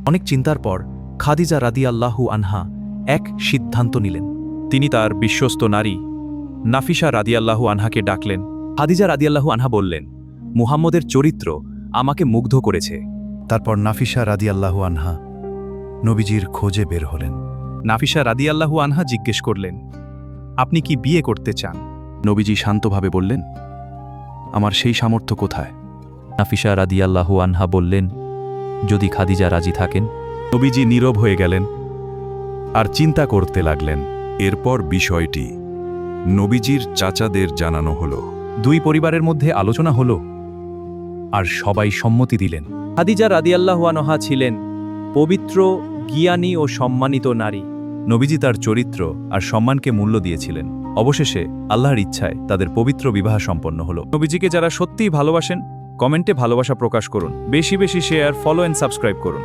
অনেক চিন্তার পর খাদিজা রাদিয়াল্লাহু আনহা এক সিদ্ধান্ত নিলেন। তিনি তার বিশ্বস্ত নারী নাফিসা রাদিয়াল্লাহু আনহাকে ডাকলেন। খাদিজা রাদিয়াল্লাহু আনহা বললেন, মুহাম্মদের চরিত্র আমাকে মুগ্ধ করেছে। তারপর নাফিসা রাদিয়াল্লাহু আনহা নবীজির খোঁজে বের হলেন। নাফিসা রাদিয়াল্লাহু আনহা জিজ্ঞেস করলেন, আপনি কি বিয়ে করতে চান? নবীজি শান্তভাবে বললেন, আমার সেই সামর্থ্য কোথায়? নাফিসা রাদিয়াল্লাহু আনহা বললেন, যদি খাদিজা রাজি থাকেন। নবীজি নীরব হয়ে গেলেন আর চিন্তা করতে লাগলেন। এরপর বিষয়টি নবীজির চাচাদের জানানো হলো। দুই পরিবারের মধ্যে আলোচনা হলো আর সবাই সম্মতি দিলেন। খাদিজা রাদিয়াল্লাহু আনহা ছিলেন পবিত্র, জ্ঞানী ও সম্মানিত নারী। নবীজি তার চরিত্র আর সম্মানকে মূল্য দিয়েছিলেন। অবশেষে আল্লাহর ইচ্ছায় তাদের পবিত্র বিবাহ সম্পন্ন হলো। নবীজিকে যারা সত্যিই ভালোবাসেন, কমেন্টে ভালোবাসা প্রকাশ করুন। বেশি বেশি শেয়ার, ফলো এন্ড সাবস্ক্রাইব করুন।